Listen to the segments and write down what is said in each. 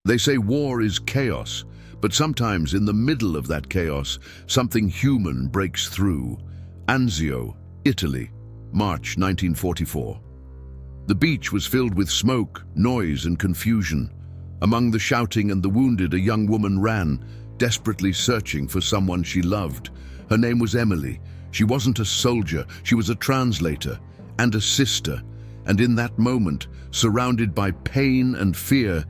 They say war is chaos, but sometimes in the middle of that chaos, something human breaks through. Anzio, Italy, March 1944. The beach was filled with smoke, noise, and confusion. Among the shouting and the wounded, a young woman ran, desperately searching for someone she loved. Her name was Emily. She wasn't a soldier, she was a translator and a sister. And in that moment, surrounded by pain and fear,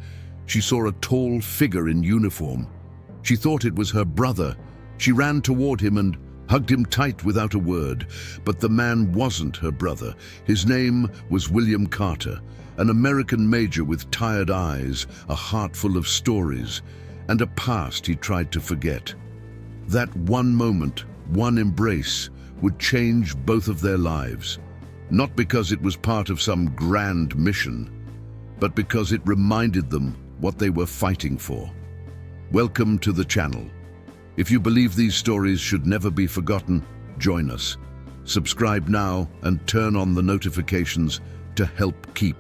she saw a tall figure in uniform. She thought it was her brother. She ran toward him and hugged him tight without a word. But the man wasn't her brother. His name was William Carter, an American major with tired eyes, a heart full of stories, and a past he tried to forget. That one moment, one embrace, would change both of their lives. Not because it was part of some grand mission, but because it reminded them what they were fighting for. Welcome to the channel. If you believe these stories should never be forgotten, join us. Subscribe now and turn on the notifications to help keep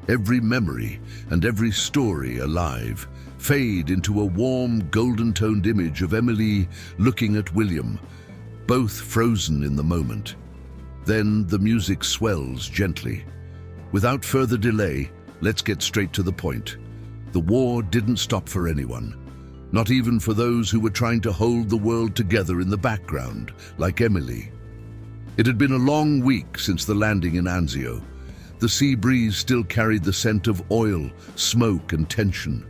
every memory and every story alive. Fade into a warm, golden-toned image of Emily looking at William, both frozen in the moment. Then the music swells gently. Without further delay, let's get straight to the point. The war didn't stop for anyone, not even for those who were trying to hold the world together in the background, like Emily. It had been a long week since the landing in Anzio. The sea breeze still carried the scent of oil, smoke, and tension.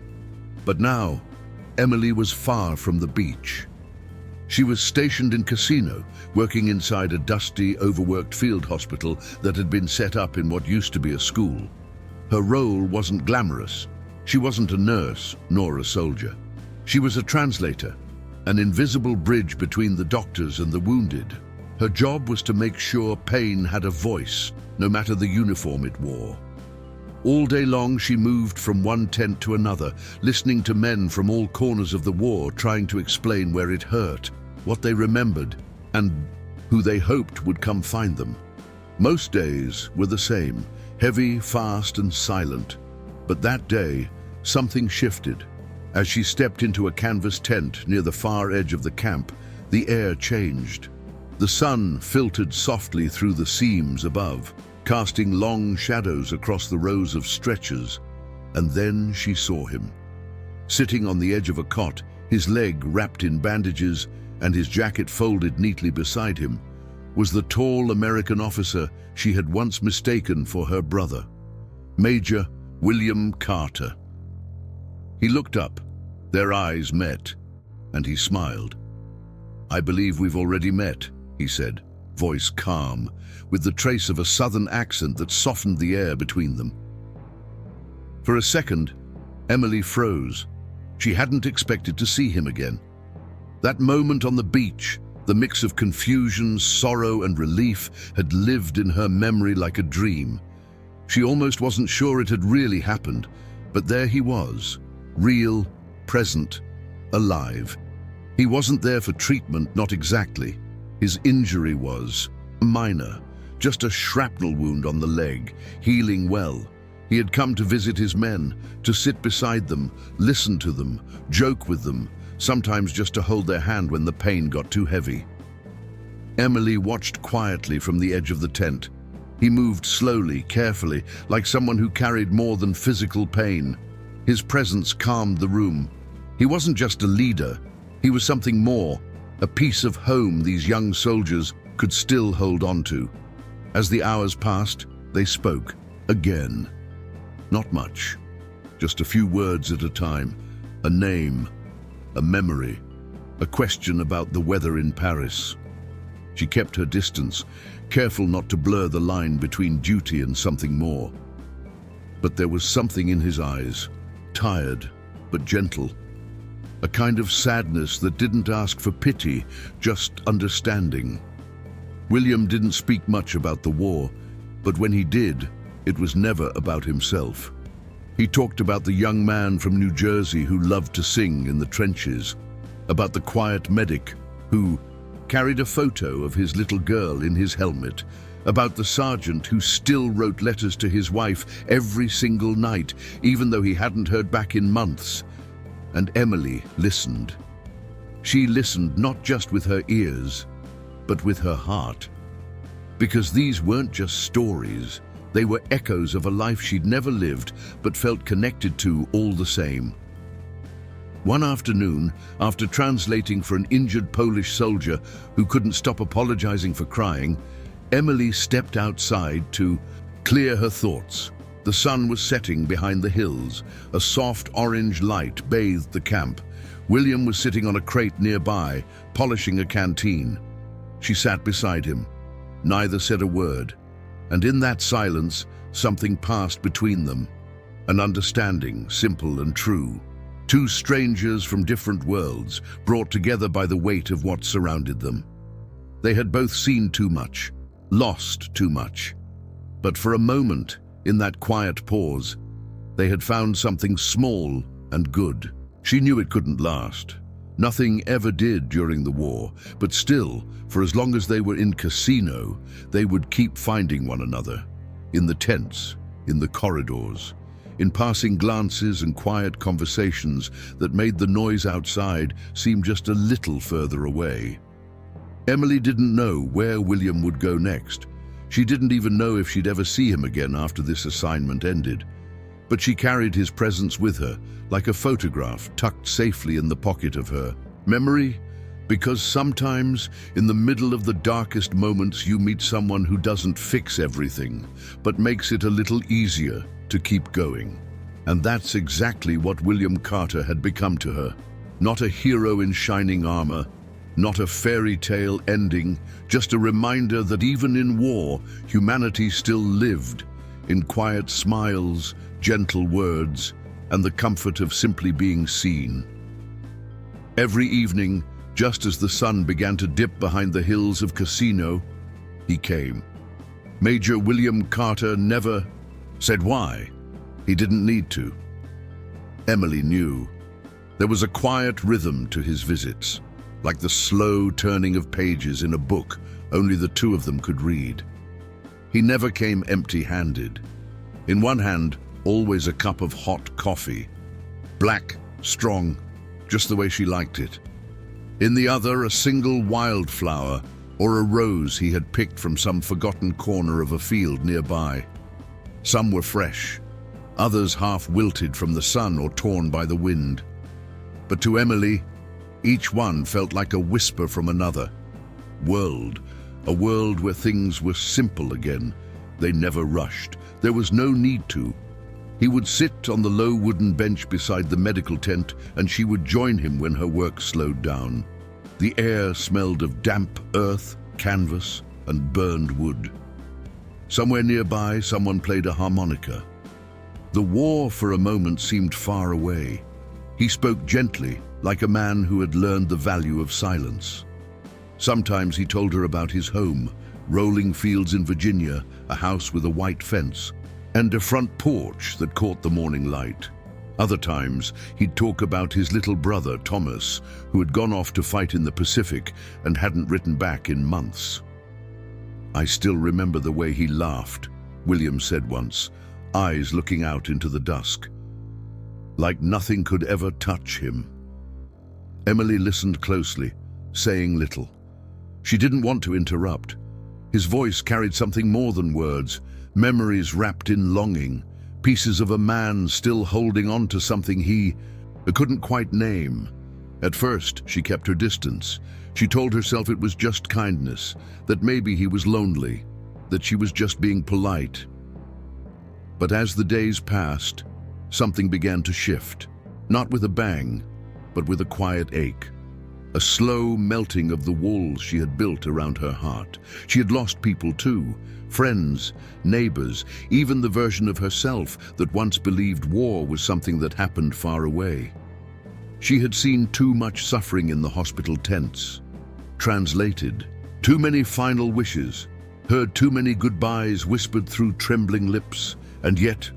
But now, Emily was far from the beach. She was stationed in Casino, working inside a dusty, overworked field hospital that had been set up in what used to be a school. Her role wasn't glamorous. She wasn't a nurse, nor a soldier. She was a translator, an invisible bridge between the doctors and the wounded. Her job was to make sure pain had a voice, no matter the uniform it wore. All day long she moved from one tent to another, listening to men from all corners of the war trying to explain where it hurt, what they remembered, and who they hoped would come find them. Most days were the same, heavy, fast, and silent. But that day, something shifted. As she stepped into a canvas tent near the far edge of the camp, the air changed. The sun filtered softly through the seams above, casting long shadows across the rows of stretchers, and then she saw him. Sitting on the edge of a cot, his leg wrapped in bandages and his jacket folded neatly beside him, was the tall American officer she had once mistaken for her brother, Major William Carter. He looked up, their eyes met, and he smiled. "I believe we've already met," he said, voice calm, with the trace of a southern accent that softened the air between them. For a second, Emily froze. She hadn't expected to see him again. That moment on the beach, the mix of confusion, sorrow, and relief had lived in her memory like a dream. She almost wasn't sure it had really happened, but there he was, real, present, alive. He wasn't there for treatment, not exactly. His injury was minor, just a shrapnel wound on the leg, healing well. He had come to visit his men, to sit beside them, listen to them, joke with them, sometimes just to hold their hand when the pain got too heavy. Emily watched quietly from the edge of the tent. He moved slowly, carefully, like someone who carried more than physical pain. His presence calmed the room. He wasn't just a leader, he was something more, a piece of home these young soldiers could still hold on to. As the hours passed, they spoke again. Not much, just a few words at a time, a name, a memory, a question about the weather in Paris. She kept her distance, careful not to blur the line between duty and something more. But there was something in his eyes, tired but gentle, a kind of sadness that didn't ask for pity, just understanding. William didn't speak much about the war, but when he did, it was never about himself. He talked about the young man from New Jersey who loved to sing in the trenches, about the quiet medic who carried a photo of his little girl in his helmet, about the sergeant who still wrote letters to his wife every single night, even though he hadn't heard back in months, and Emily listened. She listened not just with her ears, but with her heart. Because these weren't just stories, they were echoes of a life she'd never lived, but felt connected to all the same. One afternoon, after translating for an injured Polish soldier who couldn't stop apologizing for crying, Emily stepped outside to clear her thoughts. The sun was setting behind the hills. A soft orange light bathed the camp. William was sitting on a crate nearby, polishing a canteen. She sat beside him. Neither said a word. And in that silence, something passed between them. An understanding, simple and true. Two strangers from different worlds, brought together by the weight of what surrounded them. They had both seen too much, lost too much. But for a moment, in that quiet pause, they had found something small and good. She knew it couldn't last. Nothing ever did during the war, but still, for as long as they were in Casino, they would keep finding one another. In the tents, in the corridors, in passing glances and quiet conversations that made the noise outside seem just a little further away. Emily didn't know where William would go next. She didn't even know if she'd ever see him again after this assignment ended. But she carried his presence with her, like a photograph tucked safely in the pocket of her memory, because sometimes, in the middle of the darkest moments, you meet someone who doesn't fix everything, but makes it a little easier to keep going. And that's exactly what William Carter had become to her. Not a hero in shining armor, not a fairy tale ending, just a reminder that even in war, humanity still lived, in quiet smiles, gentle words, and the comfort of simply being seen. Every evening, just as the sun began to dip behind the hills of Casino, he came. Major William Carter never said why. He didn't need to. Emily knew. There was a quiet rhythm to his visits, like the slow turning of pages in a book only the two of them could read. He never came empty-handed. In one hand, always a cup of hot coffee. Black, strong, just the way she liked it. In the other, a single wildflower or a rose he had picked from some forgotten corner of a field nearby. Some were fresh, others half wilted from the sun or torn by the wind. But to Emily, each one felt like a whisper from another world, a world where things were simple again. They never rushed. There was no need to. He would sit on the low wooden bench beside the medical tent, and she would join him when her work slowed down. The air smelled of damp earth, canvas, and burned wood. Somewhere nearby, someone played a harmonica. The war for a moment seemed far away. He spoke gently, like a man who had learned the value of silence. Sometimes he told her about his home, rolling fields in Virginia, a house with a white fence, and a front porch that caught the morning light. Other times, he'd talk about his little brother, Thomas, who had gone off to fight in the Pacific and hadn't written back in months. "I still remember the way he laughed," William said once, eyes looking out into the dusk, like nothing could ever touch him. Emily listened closely, saying little. She didn't want to interrupt. His voice carried something more than words, memories wrapped in longing, pieces of a man still holding on to something he couldn't quite name. At first, she kept her distance. She told herself it was just kindness, that maybe he was lonely, that she was just being polite. But as the days passed, something began to shift, not with a bang, but with a quiet ache. A slow melting of the walls she had built around her heart. She had lost people too, friends, neighbors, even the version of herself that once believed war was something that happened far away. She had seen too much suffering in the hospital tents, translated too many final wishes, heard too many goodbyes whispered through trembling lips, and yet,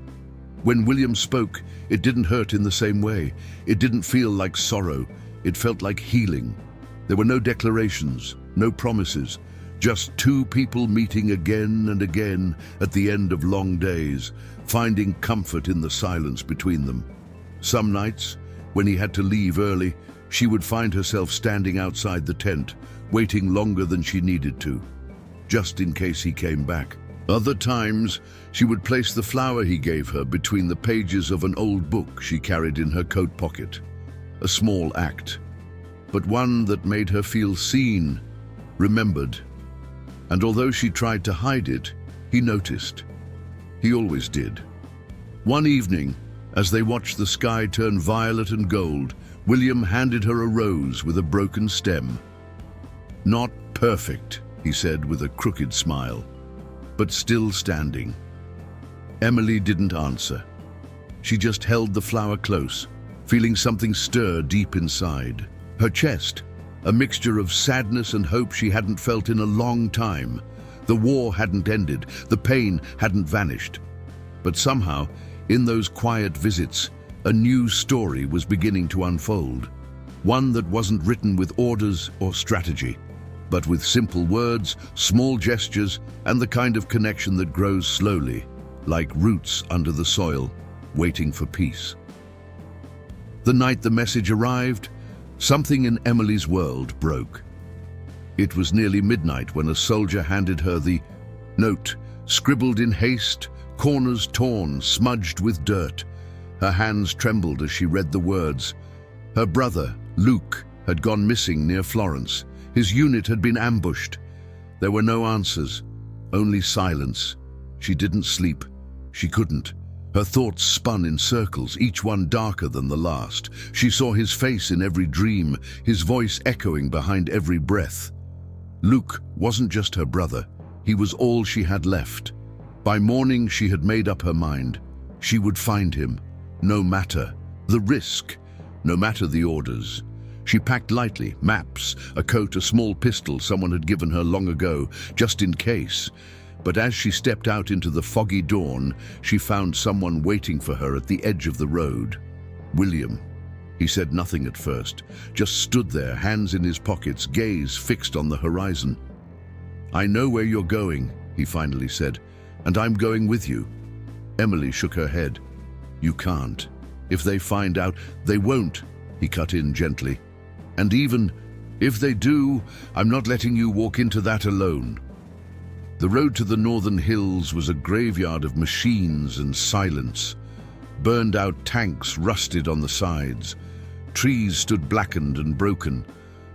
when William spoke, it didn't hurt in the same way. It didn't feel like sorrow. It felt like healing. There were no declarations, no promises, just two people meeting again and again at the end of long days, finding comfort in the silence between them. Some nights, When he had to leave early, she would find herself standing outside the tent, waiting longer than she needed to, just in case he came back. Other times, she would place the flower he gave her between the pages of an old book she carried in her coat pocket. A small act, but one that made her feel seen, remembered. And although she tried to hide it, he noticed. He always did. One evening, as they watched the sky turn violet and gold, William handed her a rose with a broken stem. "Not perfect," he said with a crooked smile, "but still standing." Emily didn't answer. She just held the flower close, feeling something stir deep inside. Her chest, a mixture of sadness and hope she hadn't felt in a long time. The war hadn't ended, the pain hadn't vanished. But somehow, in those quiet visits, a new story was beginning to unfold. One that wasn't written with orders or strategy, but with simple words, small gestures, and the kind of connection that grows slowly, like roots under the soil, waiting for peace. The night the message arrived, something in Emily's world broke. It was nearly midnight when a soldier handed her the note, scribbled in haste, corners torn, smudged with dirt. Her hands trembled as she read the words. Her brother, Luke, had gone missing near Florence. His unit had been ambushed. There were no answers, only silence. She didn't sleep. She couldn't. Her thoughts spun in circles, each one darker than the last. She saw his face in every dream, his voice echoing behind every breath. Luke wasn't just her brother. He was all she had left. By morning, she had made up her mind. She would find him, no matter the risk, no matter the orders. She packed lightly, maps, a coat, a small pistol someone had given her long ago, just in case. But as she stepped out into the foggy dawn, she found someone waiting for her at the edge of the road. William. He said nothing at first, just stood there, hands in his pockets, gaze fixed on the horizon. "I know where you're going," he finally said, "and I'm going with you." Emily shook her head. "You can't. If they find out, they won't," he cut in gently. "And even if they do, I'm not letting you walk into that alone." The road to the northern hills was a graveyard of machines and silence. Burned-out tanks rusted on the sides. Trees stood blackened and broken.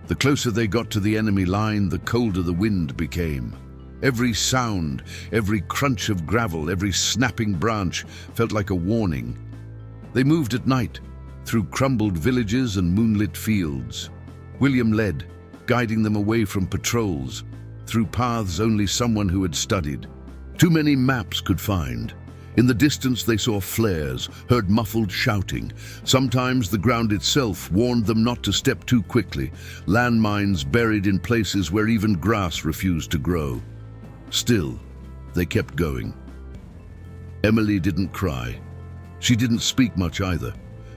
The closer they got to the enemy line, the colder the wind became. Every sound, every crunch of gravel, every snapping branch felt like a warning. They moved at night, through crumbled villages and moonlit fields. William led, guiding them away from patrols, through paths only someone who had studied. Too many maps could find. In the distance they saw flares, heard muffled shouting. Sometimes the ground itself warned them not to step too quickly, landmines buried in places where even grass refused to grow. Still, they kept going. Emily didn't cry. She didn't speak much either.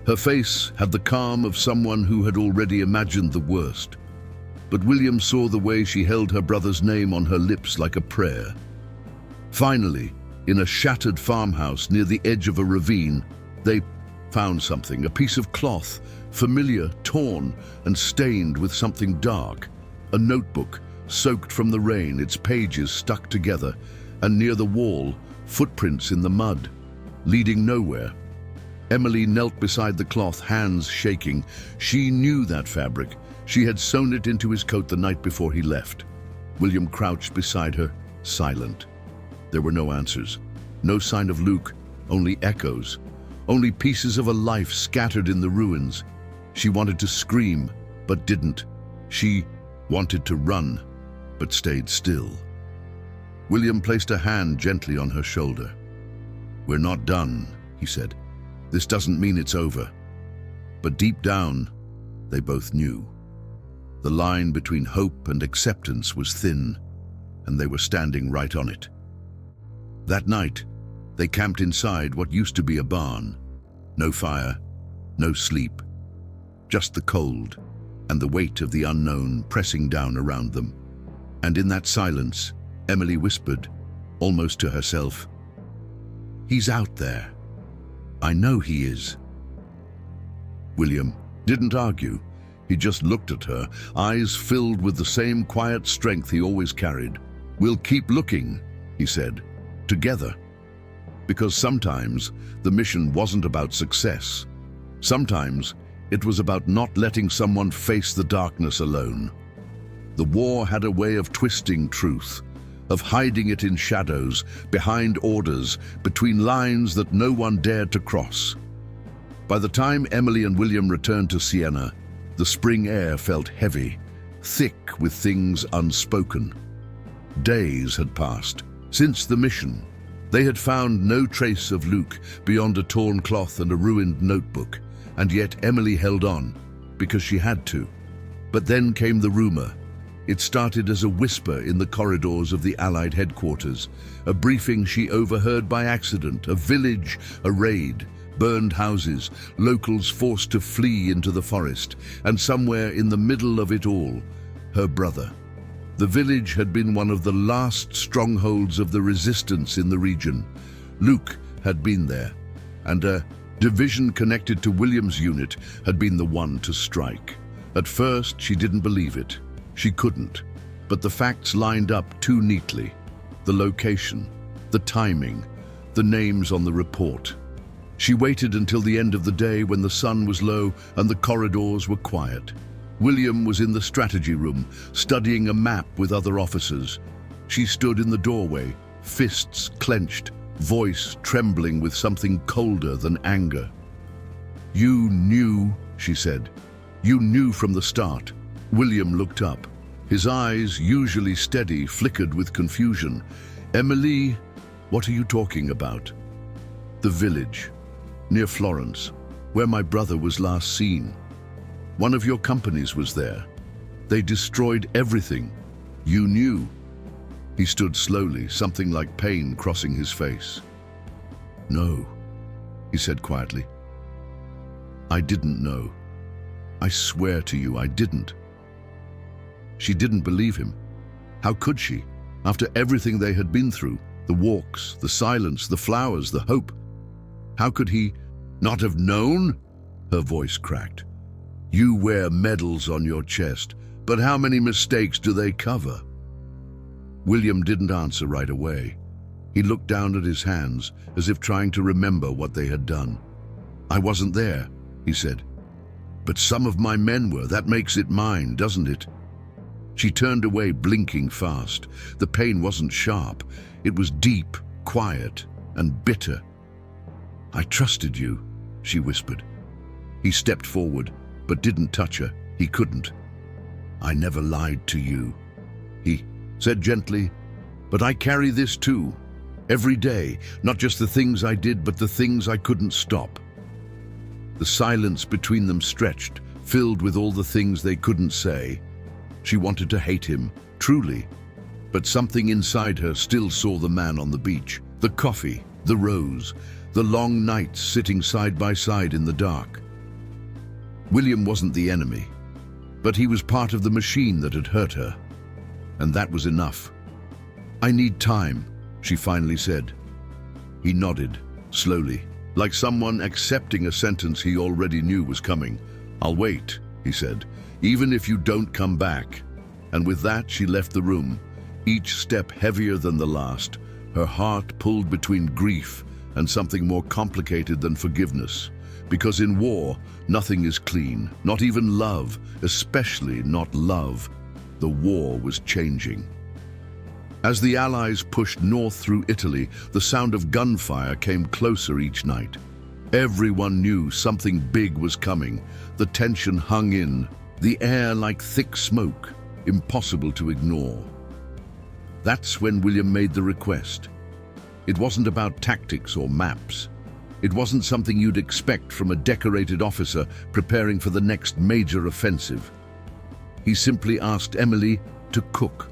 Her face had the calm of someone who had already imagined the worst. But William saw the way she held her brother's name on her lips like a prayer. Finally, in a shattered farmhouse near the edge of a ravine, they found something, a piece of cloth, familiar, torn, and stained with something dark. A notebook, soaked from the rain, its pages stuck together, and near the wall, footprints in the mud, leading nowhere. Emily knelt beside the cloth, hands shaking. She knew that fabric. She had sewn it into his coat the night before he left. William crouched beside her, silent. There were no answers, no sign of Luke, only echoes, only pieces of a life scattered in the ruins. She wanted to scream, but didn't. She wanted to run, but stayed still. William placed a hand gently on her shoulder. "We're not done," he said. "This doesn't mean it's over." But deep down, they both knew. The line between hope and acceptance was thin, and they were standing right on it. That night, they camped inside what used to be a barn. No fire, no sleep, just the cold and the weight of the unknown pressing down around them. And in that silence, Emily whispered, almost to herself, "He's out there. I know he is." William didn't argue. He just looked at her, eyes filled with the same quiet strength he always carried. "We'll keep looking," he said, "together." Because sometimes the mission wasn't about success. Sometimes it was about not letting someone face the darkness alone. The war had a way of twisting truth, of hiding it in shadows, behind orders, between lines that no one dared to cross. By the time Emily and William returned to Siena, the spring air felt heavy, thick with things unspoken. Days had passed since the mission. They had found no trace of Luke beyond a torn cloth and a ruined notebook, and yet Emily held on, because she had to. But then came the rumor. It started as a whisper in the corridors of the Allied headquarters, a briefing she overheard by accident, a village, a raid, burned houses, locals forced to flee into the forest, and somewhere in the middle of it all, her brother. The village had been one of the last strongholds of the resistance in the region. Luke had been there, and a division connected to William's unit had been the one to strike. At first, she didn't believe it. She couldn't. But the facts lined up too neatly. The location, the timing, the names on the report. She waited until the end of the day when the sun was low and the corridors were quiet. William was in the strategy room, studying a map with other officers. She stood in the doorway, fists clenched, voice trembling with something colder than anger. "You knew," she said. "You knew from the start." William looked up. His eyes, usually steady, flickered with confusion. "Emily, what are you talking about?" "The village, near Florence, where my brother was last seen. One of your companies was there. They destroyed everything. You knew." He stood slowly, something like pain crossing his face. "No," he said quietly. "I didn't know. I swear to you, I didn't." She didn't believe him. How could she? After everything they had been through, the walks, the silence, the flowers, the hope. How could he not have known? Her voice cracked. "You wear medals on your chest, but how many mistakes do they cover?" William didn't answer right away. He looked down at his hands, as if trying to remember what they had done. "I wasn't there," he said. "But some of my men were. That makes it mine, doesn't it?" She turned away, blinking fast. The pain wasn't sharp. It was deep, quiet, and bitter. "I trusted you," she whispered. He stepped forward, but didn't touch her. He couldn't. "I never lied to you," he said gently. "But I carry this too. Every day, not just the things I did, but the things I couldn't stop." The silence between them stretched, filled with all the things they couldn't say. She wanted to hate him, truly, but something inside her still saw the man on the beach, the coffee, the rose, the long nights sitting side by side in the dark. William wasn't the enemy, but he was part of the machine that had hurt her, and that was enough. "I need time," she finally said. He nodded, slowly, like someone accepting a sentence he already knew was coming. "I'll wait," he said, "even if you don't come back." And with that, she left the room, each step heavier than the last, her heart pulled between grief and something more complicated than forgiveness. Because in war, nothing is clean, not even love, especially not love. The war was changing. As the Allies pushed north through Italy, the sound of gunfire came closer each night. Everyone knew something big was coming. The tension hung in, the air like thick smoke, impossible to ignore. That's when William made the request. It wasn't about tactics or maps. It wasn't something you'd expect from a decorated officer preparing for the next major offensive. He simply asked Emily to cook.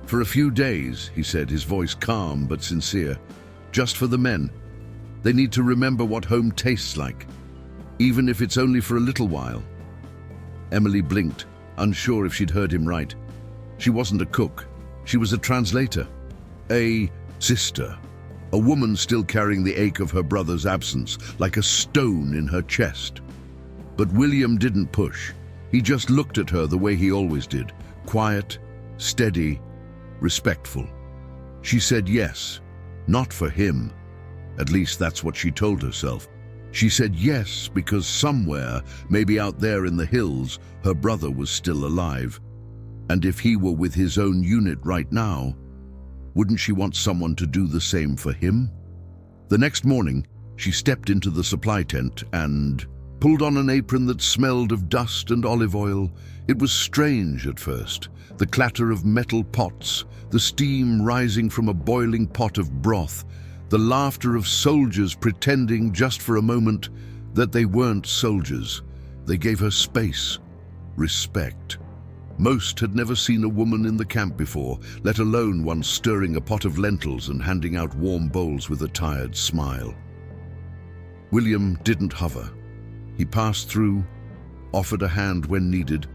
"For a few days," he said, his voice calm but sincere. "Just for the men. They need to remember what home tastes like, even if it's only for a little while." Emily blinked, unsure if she'd heard him right. She wasn't a cook. She was a translator, a sister, a woman still carrying the ache of her brother's absence like a stone in her chest. But William didn't push. He just looked at her the way he always did, quiet, steady, respectful. She said yes, not for him. At least that's what she told herself. She said yes because somewhere, maybe out there in the hills, her brother was still alive. And if he were with his own unit right now, wouldn't she want someone to do the same for him? The next morning, she stepped into the supply tent and pulled on an apron that smelled of dust and olive oil. It was strange at first, the clatter of metal pots, the steam rising from a boiling pot of broth, the laughter of soldiers pretending just for a moment that they weren't soldiers. They gave her space, respect. Most had never seen a woman in the camp before, let alone one stirring a pot of lentils and handing out warm bowls with a tired smile. William didn't hover. He passed through, offered a hand when needed,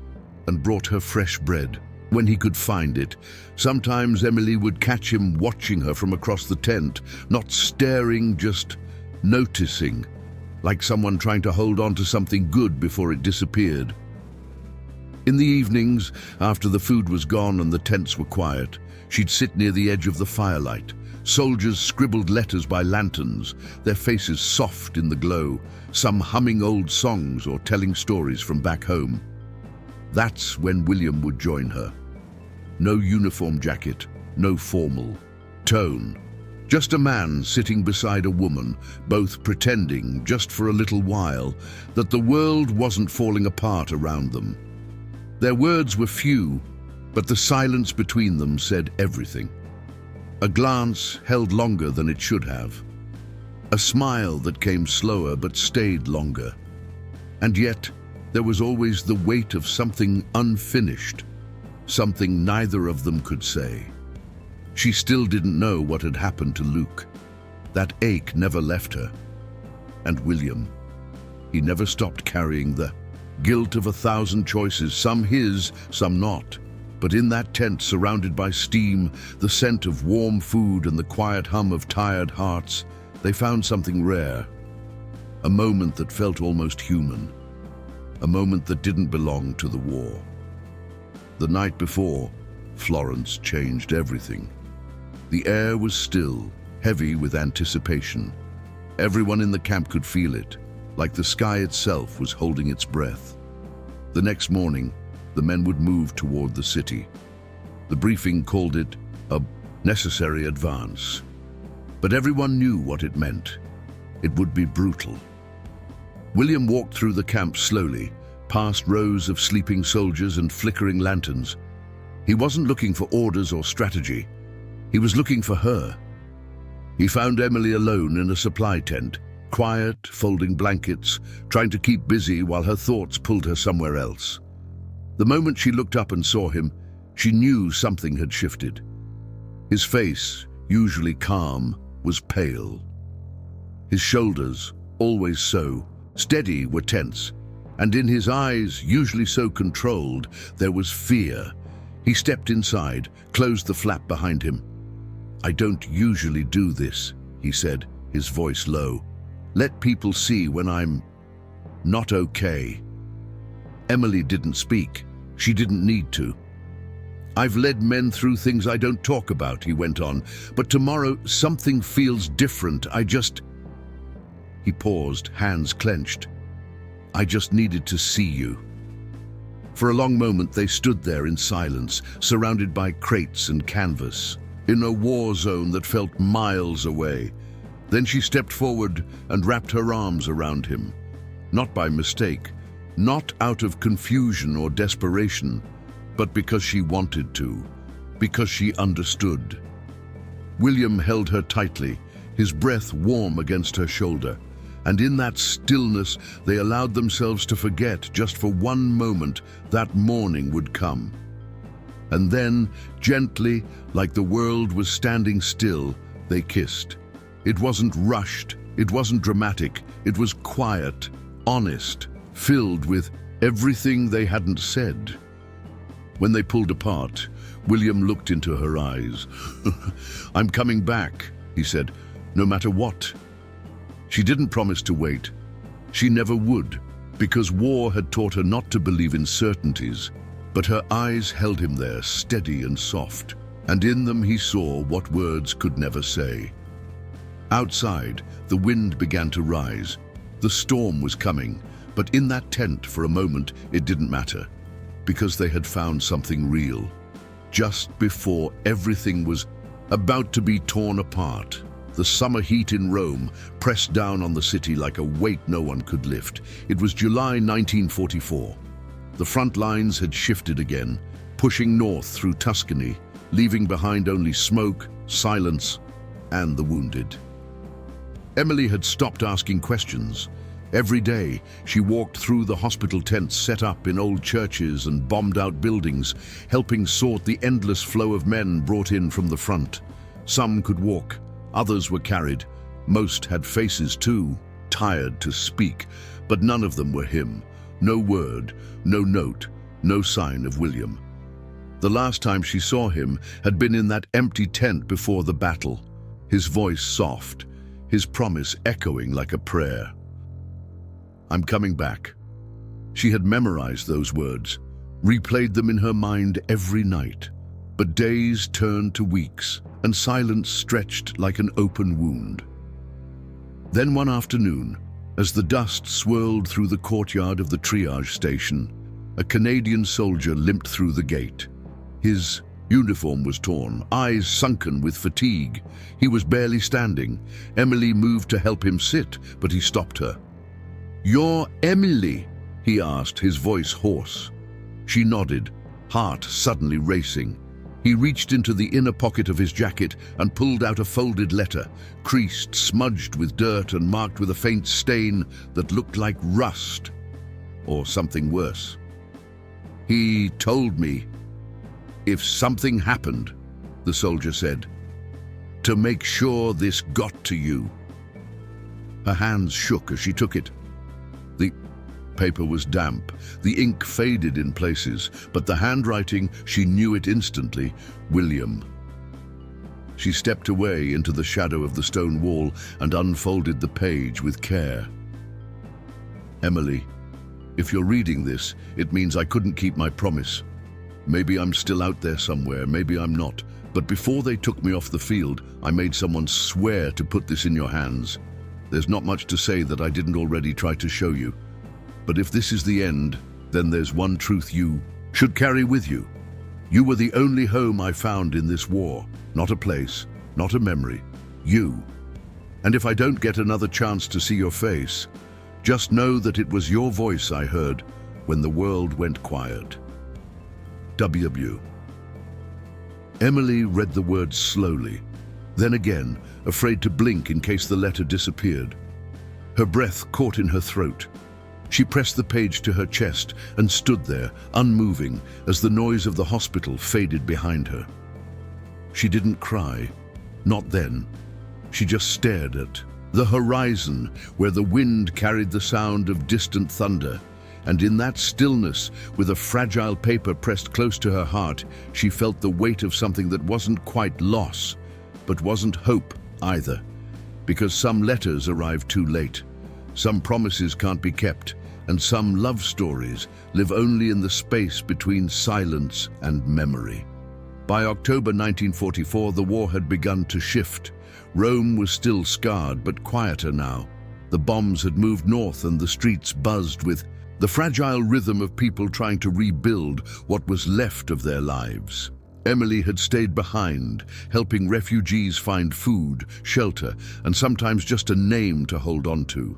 and brought her fresh bread when he could find it. Sometimes Emily would catch him watching her from across the tent, not staring, just noticing, like someone trying to hold on to something good before it disappeared. In the evenings, after the food was gone and the tents were quiet, she'd sit near the edge of the firelight. Soldiers scribbled letters by lanterns, their faces soft in the glow, some humming old songs or telling stories from back home. That's when William would join her. No uniform jacket, no formal tone. Just a man sitting beside a woman, both pretending, just for a little while, that the world wasn't falling apart around them. Their words were few, but the silence between them said everything. A glance held longer than it should have. A smile that came slower but stayed longer. And yet, there was always the weight of something unfinished, something neither of them could say. She still didn't know what had happened to Luke. That ache never left her. And William, he never stopped carrying the guilt of 1,000 choices, some his, some not. But in that tent surrounded by steam, the scent of warm food and the quiet hum of tired hearts, they found something rare. A moment that felt almost human. A moment that didn't belong to the war. The night before, Florence changed everything. The air was still, heavy with anticipation. Everyone in the camp could feel it, like the sky itself was holding its breath. The next morning, the men would move toward the city. The briefing called it a necessary advance. But everyone knew what it meant. It would be brutal. William walked through the camp slowly, past rows of sleeping soldiers and flickering lanterns. He wasn't looking for orders or strategy. He was looking for her. He found Emily alone in a supply tent, quiet, folding blankets, trying to keep busy while her thoughts pulled her somewhere else. The moment she looked up and saw him, she knew something had shifted. His face, usually calm, was pale. His shoulders, always so steady, were tense, and in his eyes, usually so controlled, there was fear. He stepped inside, closed the flap behind him. "I don't usually do this," he said, his voice low. "Let people see when I'm not okay." Emily didn't speak. She didn't need to. "I've led men through things I don't talk about," he went on, "but tomorrow something feels different. He paused, hands clenched. "I just needed to see you." For a long moment they stood there in silence, surrounded by crates and canvas, in a war zone that felt miles away. Then she stepped forward and wrapped her arms around him. Not by mistake, not out of confusion or desperation, but because she wanted to, because she understood. William held her tightly, his breath warm against her shoulder, and in that stillness they allowed themselves to forget just for one moment that morning would come. And then, gently, like the world was standing still, they kissed. It wasn't rushed, it wasn't dramatic, it was quiet, honest, filled with everything they hadn't said. When they pulled apart, William looked into her eyes. "I'm coming back," he said, "no matter what." She didn't promise to wait. She never would. because war had taught her not to believe in certainties, but her eyes held him there, steady and soft, and in them he saw what words could never say. Outside, the wind began to rise. The storm was coming, but in that tent for a moment it didn't matter, because they had found something real. Just before everything was about to be torn apart, the summer heat in Rome pressed down on the city like a weight no one could lift. It was July 1944. The front lines had shifted again, pushing north through Tuscany, leaving behind only smoke, silence, and the wounded. Emily had stopped asking questions. Every day, she walked through the hospital tents set up in old churches and bombed-out buildings, helping sort the endless flow of men brought in from the front. Some could walk, others were carried. Most had faces too, tired to speak, but none of them were him. No word, no note, no sign of William. The last time she saw him had been in that empty tent before the battle, his voice soft, his promise echoing like a prayer. "I'm coming back." She had memorized those words, replayed them in her mind every night. But days turned to weeks, and silence stretched like an open wound. Then one afternoon, as the dust swirled through the courtyard of the triage station, a Canadian soldier limped through the gate. His uniform was torn, eyes sunken with fatigue. He was barely standing. Emily moved to help him sit, but he stopped her. "You're Emily?" he asked, his voice hoarse. She nodded, heart suddenly racing. He reached into the inner pocket of his jacket and pulled out a folded letter, creased, smudged with dirt and marked with a faint stain that looked like rust, or something worse. "He told me if something happened," the soldier said, "to make sure this got to you." Her hands shook as she took it. The paper was damp, the ink faded in places, but the handwriting, she knew it instantly. William. She stepped away into the shadow of the stone wall and unfolded the page with care. "Emily, if you're reading this, it means I couldn't keep my promise. Maybe I'm still out there somewhere, maybe I'm not. But before they took me off the field, I made someone swear to put this in your hands. There's not much to say that I didn't already try to show you. But if this is the end, then there's one truth you should carry with you. You were the only home I found in this war. Not a place, not a memory. You. And if I don't get another chance to see your face, just know that it was your voice I heard when the world went quiet. W. Emily read the words slowly, then again, afraid to blink in case the letter disappeared. Her breath caught in her throat. She pressed the page to her chest and stood there, unmoving, as the noise of the hospital faded behind her. She didn't cry, not then. She just stared at the horizon, where the wind carried the sound of distant thunder. And in that stillness, with a fragile paper pressed close to her heart, she felt the weight of something that wasn't quite loss, but wasn't hope either. Because some letters arrive too late, some promises can't be kept, and some love stories live only in the space between silence and memory. By October 1944, the war had begun to shift. Rome was still scarred, but quieter now. The bombs had moved north and the streets buzzed with the fragile rhythm of people trying to rebuild what was left of their lives. Emily had stayed behind, helping refugees find food, shelter, and sometimes just a name to hold on to.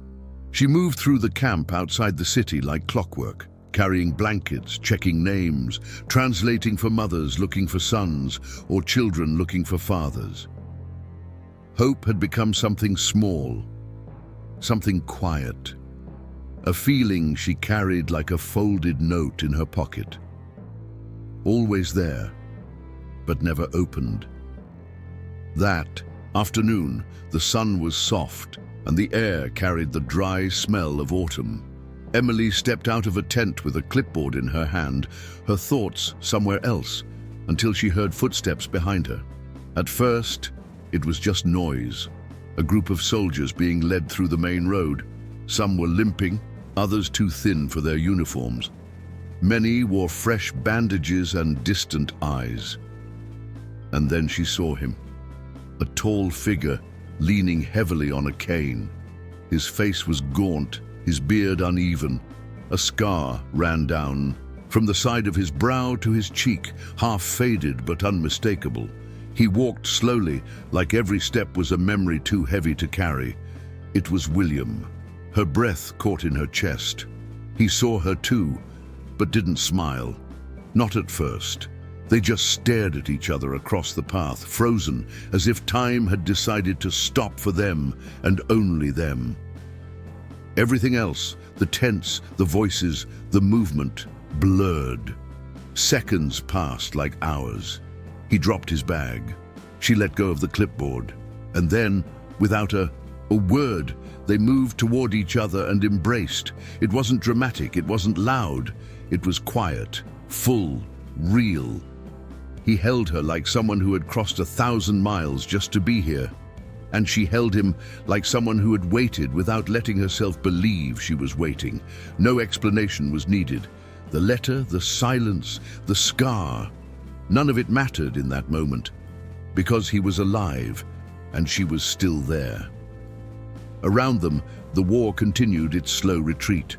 She moved through the camp outside the city like clockwork, carrying blankets, checking names, translating for mothers looking for sons, or children looking for fathers. Hope had become something small, something quiet, a feeling she carried like a folded note in her pocket. Always there, but never opened. That afternoon, the sun was soft, and the air carried the dry smell of autumn. Emily stepped out of a tent with a clipboard in her hand, her thoughts somewhere else, until she heard footsteps behind her. At first, it was just noise, a group of soldiers being led through the main road. Some were limping, others too thin for their uniforms. Many wore fresh bandages and distant eyes. And then she saw him, a tall figure leaning heavily on a cane. His face was gaunt, his beard uneven. A scar ran down from the side of his brow to his cheek, half faded but unmistakable. He walked slowly, like every step was a memory too heavy to carry. It was William. Her breath caught in her chest. He saw her too, but didn't smile. Not at first. They just stared at each other across the path, frozen, as if time had decided to stop for them and only them. Everything else, the tents, the voices, the movement, blurred. Seconds passed like hours. He dropped his bag. She let go of the clipboard. And then, without a word, they moved toward each other and embraced. It wasn't dramatic, it wasn't loud. It was quiet, full, real. He held her like someone who had crossed 1,000 miles just to be here. And she held him like someone who had waited without letting herself believe she was waiting. No explanation was needed. The letter, the silence, the scar, none of it mattered in that moment, because he was alive and she was still there. Around them, the war continued its slow retreat.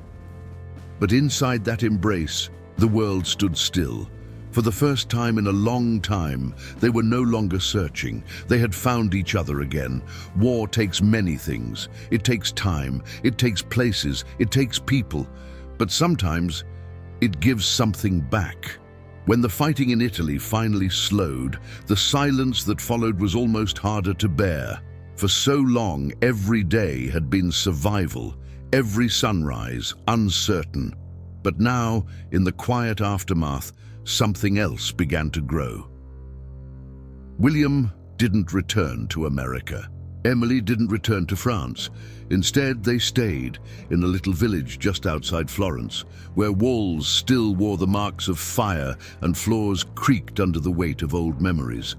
But inside that embrace, the world stood still. For the first time in a long time, they were no longer searching. They had found each other again. War takes many things. It takes time, it takes places, it takes people. But sometimes, it gives something back. When the fighting in Italy finally slowed, the silence that followed was almost harder to bear. For so long, every day had been survival, every sunrise uncertain. But now, in the quiet aftermath, something else began to grow. William didn't return to America. Emily didn't return to France. Instead, they stayed in a little village just outside Florence, where walls still wore the marks of fire and floors creaked under the weight of old memories.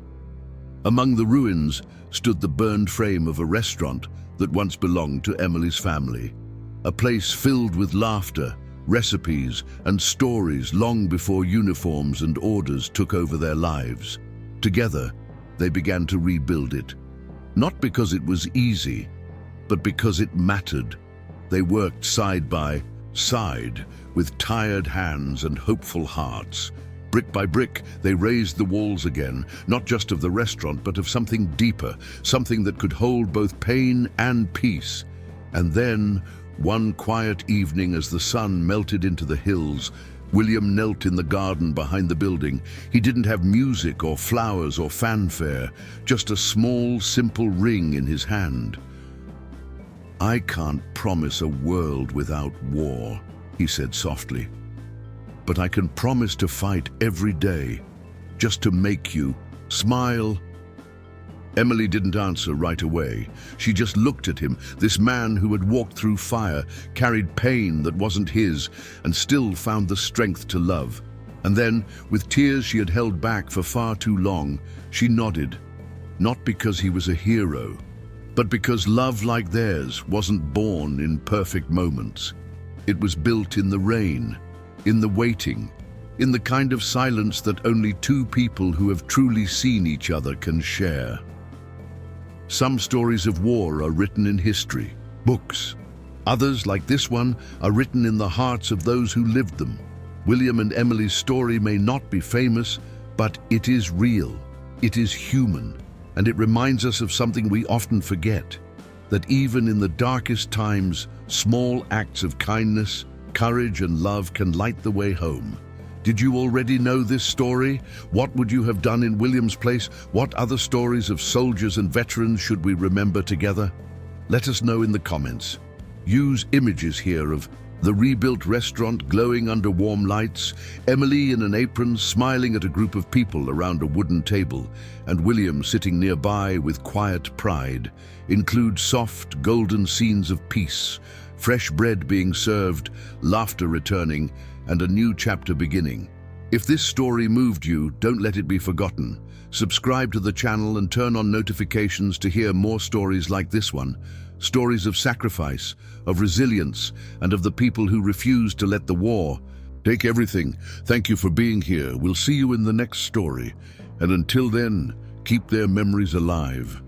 Among the ruins stood the burned frame of a restaurant that once belonged to Emily's family, a place filled with laughter, recipes, and stories long before uniforms and orders took over their lives. Together, they began to rebuild it. Not because it was easy, but because it mattered. They worked side by side, with tired hands and hopeful hearts. Brick by brick, they raised the walls again, not just of the restaurant, but of something deeper, something that could hold both pain and peace. And then, one quiet evening as the sun melted into the hills, William knelt in the garden behind the building. He didn't have music or flowers or fanfare, just a small, simple ring in his hand. "I can't promise a world without war," he said softly. "But I can promise to fight every day, just to make you smile." Emily didn't answer right away. She just looked at him, this man who had walked through fire, carried pain that wasn't his, and still found the strength to love. And then, with tears she had held back for far too long, she nodded. Not because he was a hero, but because love like theirs wasn't born in perfect moments. It was built in the rain, in the waiting, in the kind of silence that only two people who have truly seen each other can share. Some stories of war are written in history, books. Others, like this one, are written in the hearts of those who lived them. William and Emily's story may not be famous, but it is real, it is human, and it reminds us of something we often forget, that even in the darkest times, small acts of kindness, courage, and love can light the way home. Did you already know this story? What would you have done in William's place? What other stories of soldiers and veterans should we remember together? Let us know in the comments. Use images here of the rebuilt restaurant glowing under warm lights, Emily in an apron smiling at a group of people around a wooden table, and William sitting nearby with quiet pride. Include soft, golden scenes of peace, fresh bread being served, laughter returning, and a new chapter beginning. If this story moved you, don't let it be forgotten. Subscribe to the channel and turn on notifications to hear more stories like this one. Stories of sacrifice, of resilience, and of the people who refused to let the war take everything. Thank you for being here. We'll see you in the next story. And until then, keep their memories alive.